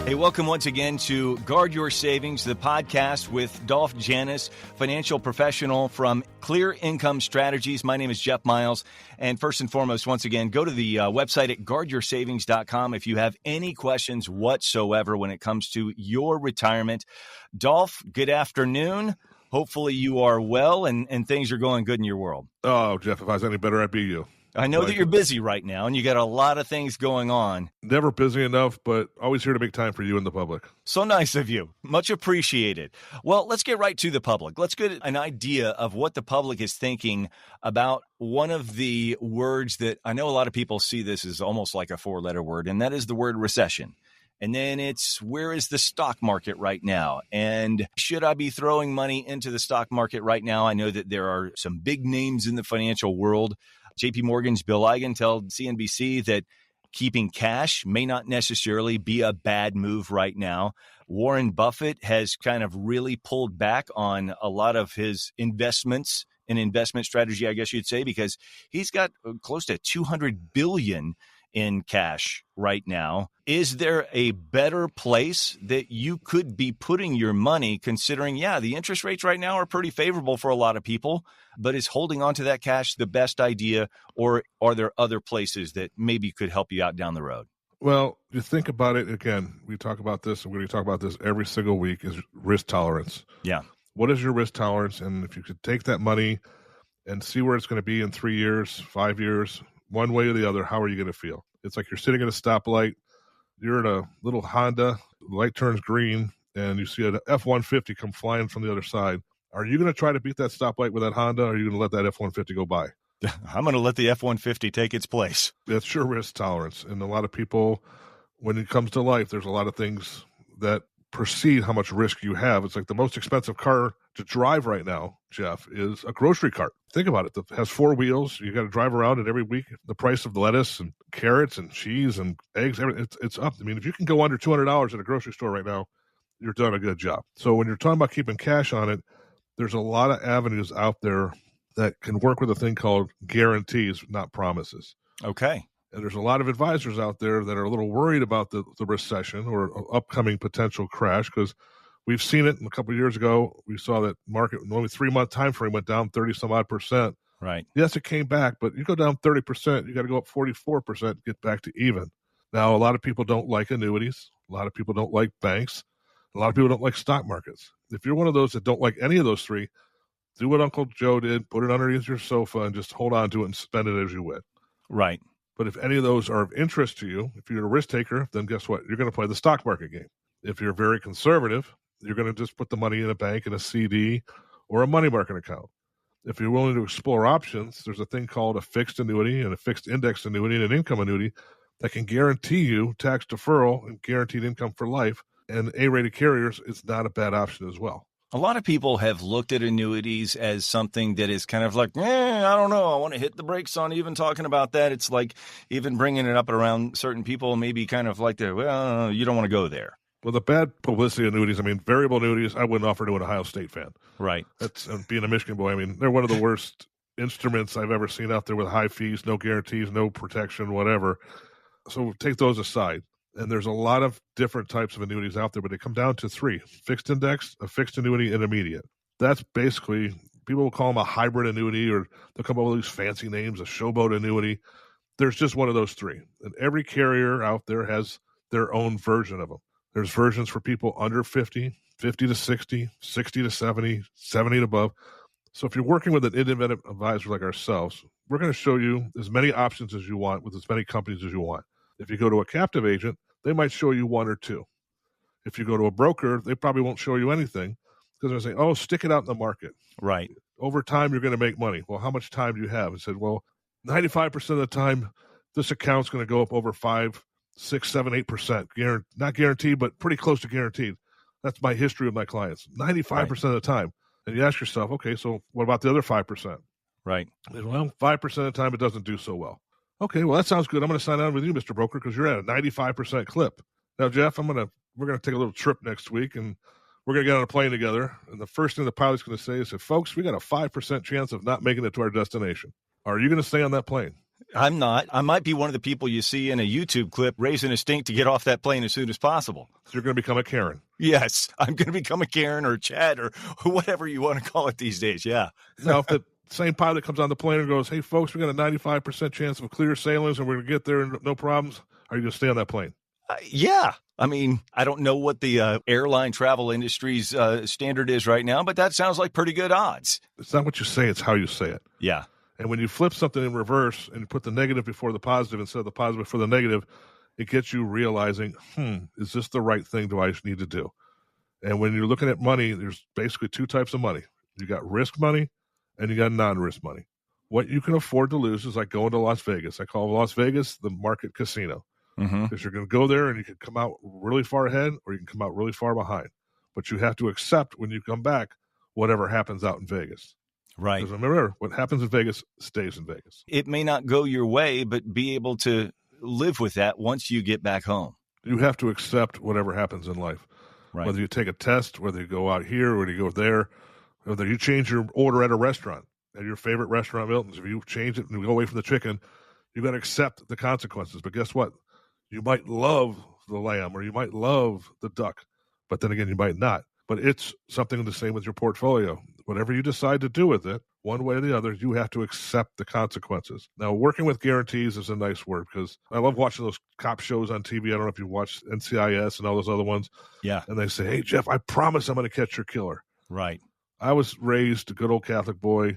Hey, welcome once again to Guard Your Savings, the podcast with Dolph Janis, financial professional from Clear Income Strategies. My name is Jeff Miles. And first and foremost, once again, go to the website at guardyoursavings.com if you have any questions whatsoever when it comes to your retirement. Dolph, good afternoon. Hopefully you are well and things are going good in your world. Oh, Jeff, if I was any better, I'd be you. I know that you're busy right now and you got a lot of things going on. Never busy enough, but always here to make time for you and the public. So nice of you. Much appreciated. Well, let's get right to the public. Let's get an idea of what the public is thinking about one of the words that I know a lot of people see this as almost like a 4-letter word, and that is the word recession. And then it's, where is the stock market right now? And should I be throwing money into the stock market right now? I know that there are some big names in the financial world. JP Morgan's Bill Eigen told CNBC that keeping cash may not necessarily be a bad move right now. Warren Buffett has kind of really pulled back on a lot of his investments and investment strategy, I guess you'd say, because he's got close to $200 billion in cash right now. Is there a better place that you could be putting your money, considering, the interest rates right now are pretty favorable for a lot of people, but is holding on to that cash the best idea, or are there other places that maybe could help you out down the road? Well, you think about it again, we talk about this, and we're going to talk about this every single week, is risk tolerance. Yeah. What is your risk tolerance? And if you could take that money and see where it's going to be in 3 years, 5 years, one way or the other, how are you going to feel? It's like you're sitting at a stoplight, you're in a little Honda, the light turns green, and you see an F-150 come flying from the other side. Are you going to try to beat that stoplight with that Honda, or are you going to let that F-150 go by? I'm going to let the F-150 take its place. That's your risk tolerance. And a lot of people, when it comes to life, there's a lot of things that precede how much risk you have. It's like the most expensive car to drive right now, Jeff, is a grocery cart. Think about it. It has 4 wheels. You got to drive around it every week. The price of lettuce and carrots and cheese and eggs, it's up. I mean, if you can go under $200 at a grocery store right now, you're doing a good job. So when you're talking about keeping cash on it, there's a lot of avenues out there that can work with a thing called guarantees, not promises. Okay. And there's a lot of advisors out there that are a little worried about the recession or upcoming potential crash, because we've seen it. A couple of years ago, we saw that market in only 3-month time frame went down 30-some-odd%. Right. Yes, it came back, but you go down 30%, you got to go up 44%, get back to even. Now, a lot of people don't like annuities. A lot of people don't like banks. A lot of people don't like stock markets. If you're one of those that don't like any of those three, do what Uncle Joe did, put it underneath your sofa and just hold on to it and spend it as you would. Right. But if any of those are of interest to you, if you're a risk taker, then guess what? You're going to play the stock market game. If you're very conservative, you're going to just put the money in a bank, in a CD, or a money market account. If you're willing to explore options, there's a thing called a fixed annuity and a fixed index annuity and an income annuity that can guarantee you tax deferral and guaranteed income for life. And A-rated carriers is not a bad option as well. A lot of people have looked at annuities as something that is kind of like, I don't know, I want to hit the brakes on even talking about that. It's like even bringing it up around certain people, maybe kind of like, you don't want to go there. Well, the bad publicity annuities, variable annuities, I wouldn't offer to an Ohio State fan. Right. That's being a Michigan boy. They're one of the worst instruments I've ever seen out there, with high fees, no guarantees, no protection, whatever. So take those aside. And there's a lot of different types of annuities out there, but they come down to 3: fixed index, a fixed annuity, and immediate. That's basically, people will call them a hybrid annuity, or they'll come up with these fancy names, a showboat annuity. There's just one of those 3. And every carrier out there has their own version of them. There's versions for people under 50, 50 to 60, 60 to 70, 70 to above. So if you're working with an independent advisor like ourselves, we're going to show you as many options as you want with as many companies as you want. If you go to a captive agent, they might show you 1 or 2. If you go to a broker, they probably won't show you anything, because they're saying, stick it out in the market. Right. Over time, you're going to make money. Well, how much time do you have? I said, 95% of the time, this account's going to go up over 5, 6, 7, 8%. Not guaranteed, but pretty close to guaranteed. That's my history with my clients. 95% of the time. And you ask yourself, okay, so what about the other 5%? Right. Well, 5% of the time, it doesn't do so well. Okay, well, that sounds good. I'm going to sign on with you, Mr. Broker, because you're at a 95% clip. Now, Jeff, we're going to take a little trip next week, and we're going to get on a plane together. And the first thing the pilot's going to say is, folks, we got a 5% chance of not making it to our destination. Are you going to stay on that plane? I'm not. I might be one of the people you see in a YouTube clip raising a stink to get off that plane as soon as possible. So you're going to become a Karen. Yes, I'm going to become a Karen or a Chad or whatever you want to call it these days. Yeah. Now, if the same pilot comes on the plane and goes, hey, folks, we got a 95% chance of clear sailings and we're going to get there and no problems, are you going to stay on that plane? Yeah. I mean, I don't know what the airline travel industry's standard is right now, but that sounds like pretty good odds. It's not what you say, it's how you say it. Yeah. And when you flip something in reverse and you put the negative before the positive instead of the positive before the negative, it gets you realizing, is this the right thing do I need to do? And when you're looking at money, there's basically two types of money. You got risk money and you got non-risk money. What you can afford to lose is like going to Las Vegas. I call Las Vegas the market casino. Because you're going to go there and you can come out really far ahead or you can come out really far behind. But you have to accept when you come back whatever happens out in Vegas. Right. Because remember, what happens in Vegas stays in Vegas. It may not go your way, but be able to live with that once you get back home. You have to accept whatever happens in life. Right. Whether you take a test, whether you go out here, whether you go there, whether you change your order at a restaurant, at your favorite restaurant, Milton's, if you change it and you go away from the chicken, you got to accept the consequences. But guess what? You might love the lamb or you might love the duck, but then again, you might not. But it's something the same with your portfolio. Whatever you decide to do with it, one way or the other, you have to accept the consequences. Now, working with guarantees is a nice word because I love watching those cop shows on TV. I don't know if you watch NCIS and all those other ones. Yeah. And they say, hey, Jeff, I promise I'm going to catch your killer. Right. I was raised a good old Catholic boy.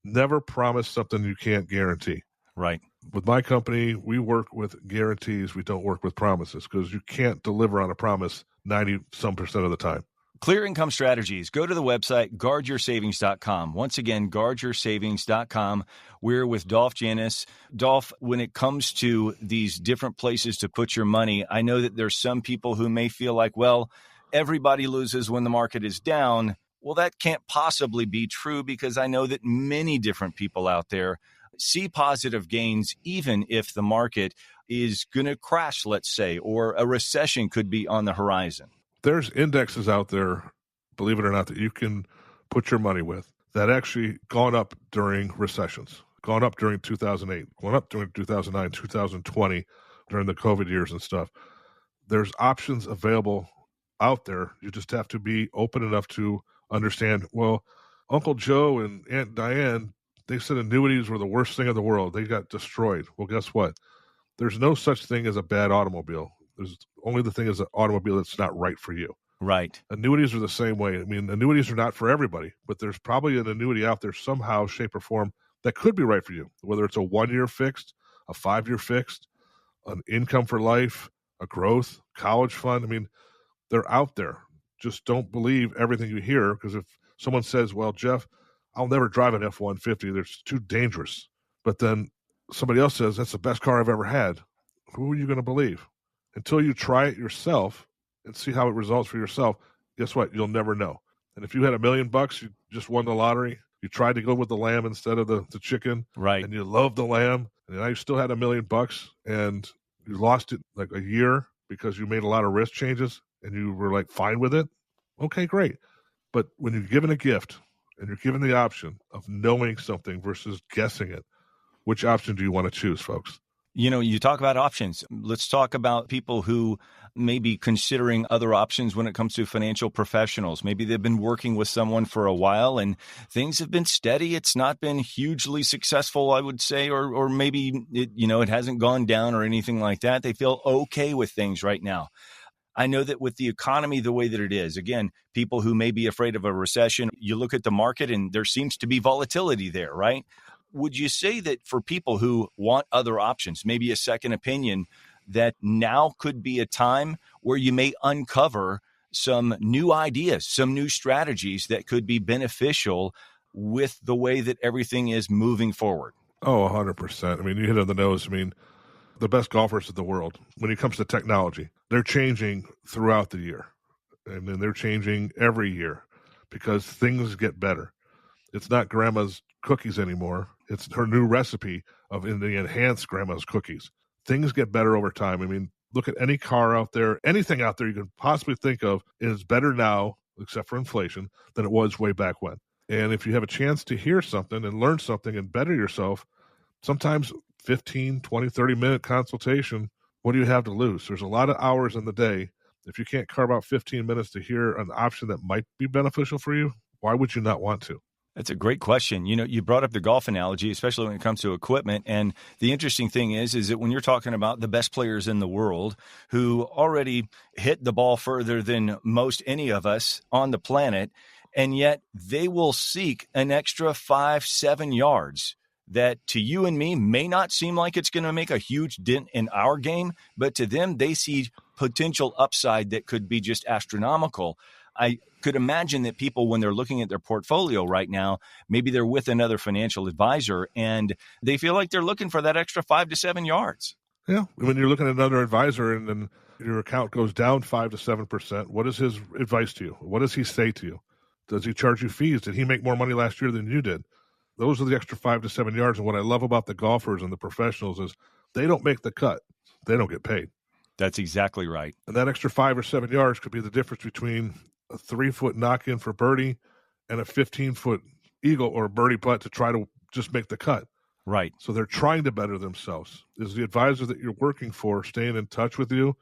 Never promise something you can't guarantee. Right. With my company, we work with guarantees. We don't work with promises because you can't deliver on a promise 90% of the time. Clear Income Strategies. Go to the website, guardyoursavings.com. Once again, guardyoursavings.com. We're with Dolph Janis. Dolph, when it comes to these different places to put your money, I know that there's some people who may feel like, well, everybody loses when the market is down. Well, that can't possibly be true because I know that many different people out there see positive gains, even if the market is going to crash, let's say, or a recession could be on the horizon. There's indexes out there, believe it or not, that you can put your money with that actually gone up during recessions, gone up during 2008, gone up during 2009, 2020, during the COVID years and stuff. There's options available out there. You just have to be open enough to understand, well, Uncle Joe and Aunt Diane, they said annuities were the worst thing in the world. They got destroyed. Well, guess what? There's no such thing as a bad automobile. There's only the thing is an automobile that's not right for you. Right. Annuities are the same way. I mean, annuities are not for everybody, but there's probably an annuity out there somehow, shape, or form that could be right for you, whether it's a 1-year fixed, a 5-year fixed, an income for life, a growth, college fund. I mean, they're out there. Just don't believe everything you hear because if someone says, well, Jeff, I'll never drive an F-150. It's too dangerous. But then somebody else says, that's the best car I've ever had. Who are you going to believe? Until you try it yourself and see how it results for yourself, guess what? You'll never know. And if you had $1 million, you just won the lottery, you tried to go with the lamb instead of the chicken, right? And you love the lamb, and now you still had $1 million and you lost it like a year because you made a lot of risk changes and you were like fine with it. Okay, great. But when you're given a gift and you're given the option of knowing something versus guessing it, which option do you want to choose, folks? You know, you talk about options. Let's talk about people who may be considering other options when it comes to financial professionals. Maybe they've been working with someone for a while and things have been steady. It's not been hugely successful, I would say, or maybe it hasn't gone down or anything like that. They feel okay with things right now. I know that with the economy the way that it is, again, people who may be afraid of a recession, you look at the market and there seems to be volatility there, right? Would you say that for people who want other options, maybe a second opinion, that now could be a time where you may uncover some new ideas, some new strategies that could be beneficial with the way that everything is moving forward? Oh, 100%. I mean, you hit it on the nose. I mean, the best golfers in the world, when it comes to technology, they're changing throughout the year. And then they're changing every year because things get better. It's not grandma's cookies anymore. It's her new recipe of in the enhanced grandma's cookies. Things get better over time. I mean, look at any car out there, anything out there you can possibly think of is better now, except for inflation, than it was way back when. And if you have a chance to hear something and learn something and better yourself, sometimes 15, 20, 30-minute consultation. What do you have to lose? There's a lot of hours in the day. If you can't carve out 15 minutes to hear an option that might be beneficial for you, why would you not want to? That's a great question. You brought up the golf analogy, especially when it comes to equipment. And the interesting thing is that when you're talking about the best players in the world who already hit the ball further than most any of us on the planet, and yet they will seek an extra 5-7 yards that to you and me may not seem like it's going to make a huge dent in our game, but to them, they see potential upside that could be just astronomical. I could imagine that people, when they're looking at their portfolio right now, maybe they're with another financial advisor and they feel like they're looking for that extra 5 to 7 yards. Yeah. When you're looking at another advisor and then your account goes down 5 to 7%, what is his advice to you? What does he say to you? Does he charge you fees? Did he make more money last year than you did? Those are the extra 5 to 7 yards. And what I love about the golfers and the professionals is they don't make the cut. They don't get paid. That's exactly right. And that extra 5 or 7 yards could be the difference between a 3-foot knock-in for birdie and a 15-foot eagle or birdie putt to try to just make the cut. Right. So they're trying to better themselves. Is the advisor that you're working for staying in touch with you?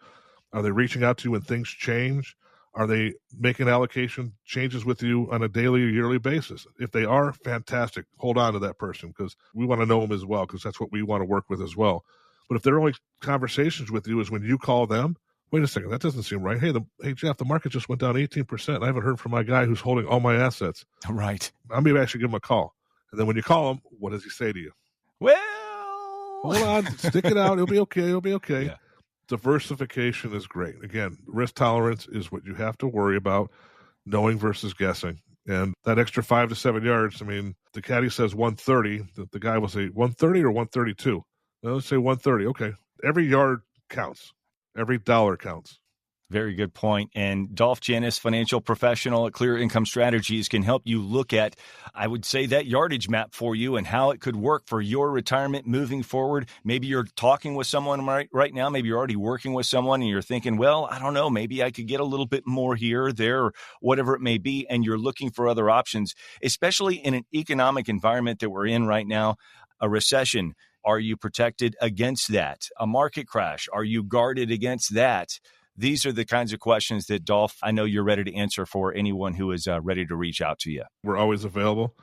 Are they reaching out to you when things change? Are they making allocation changes with you on a daily or yearly basis? If they are, fantastic. Hold on to that person because we want to know them as well because that's what we want to work with as well. But if their only conversations with you is when you call them, wait a second, that doesn't seem right. Hey, Jeff, the market just went down 18%. I haven't heard from my guy who's holding all my assets. Right. I maybe I should give him a call. And then when you call him, what does he say to you? Well, hold on, stick it out. It'll be okay. It'll be okay. Yeah. Diversification is great. Again, risk tolerance is what you have to worry about, knowing versus guessing. And that extra 5 to 7 yards, I mean, the caddy says 130. The guy will say 130 or 132. Now, let's say 130. Okay. Every yard counts. Every dollar counts. Very good point. And Dolph Janis, financial professional at Clear Income Strategies, can help you look at, I would say, that yardage map for you and how it could work for your retirement moving forward. Maybe you're talking with someone right now. Maybe you're already working with someone and you're thinking, well, I don't know, maybe I could get a little bit more here or there, or whatever it may be. And you're looking for other options, especially in an economic environment that we're in right now, a recession. Are you protected against that? A market crash, are you guarded against that? These are the kinds of questions that, Dolph, I know you're ready to answer for anyone who is ready to reach out to you. We're always available.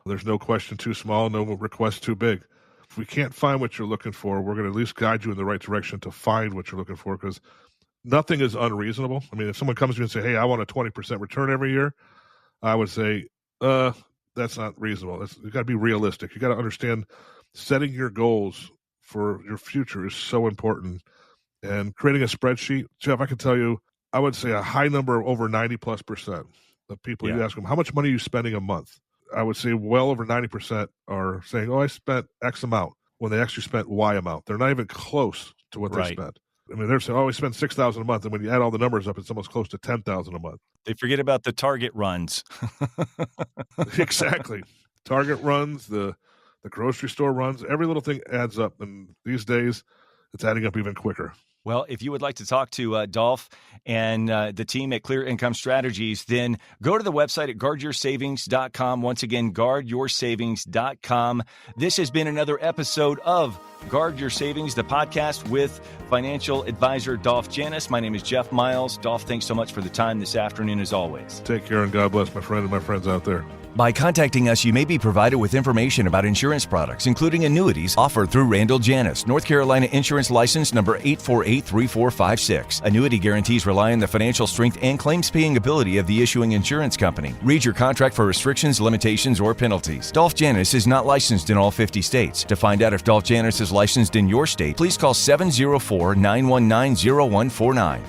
There's no question too small, no request too big. If we can't find what you're looking for, we're going to at least guide you in the right direction to find what you're looking for because nothing is unreasonable. I mean, if someone comes to you and say, hey, I want a 20% return every year, I would say, that's not reasonable. You got to be realistic. You got to understand setting your goals for your future is so important. And creating a spreadsheet, Jeff, I can tell you, I would say a high number of over 90+% of people, you ask them, how much money are you spending a month? I would say well over 90% are saying, oh, I spent X amount when they actually spent Y amount. They're not even close to what they spent. I mean, they're saying, oh, I spend $6,000 a month. And when you add all the numbers up, it's almost close to $10,000 a month. They forget about the target runs. Exactly. Target runs, the grocery store runs, every little thing adds up. And these days, it's adding up even quicker. Well, if you would like to talk to Dolph and the team at Clear Income Strategies, then go to the website at guardyoursavings.com. Once again, guardyoursavings.com. This has been another episode of Guard Your Savings, the podcast with financial advisor Dolph Janis. My name is Jeff Miles. Dolph, thanks so much for the time this afternoon, as always. Take care and God bless my friend and my friends out there. By contacting us, you may be provided with information about insurance products, including annuities offered through Randall Janis, North Carolina Insurance License number 8483456. Annuity guarantees rely on the financial strength and claims-paying ability of the issuing insurance company. Read your contract for restrictions, limitations, or penalties. Dolph Janis is not licensed in all 50 states. To find out if Dolph Janis is licensed in your state, please call 704-919-0149.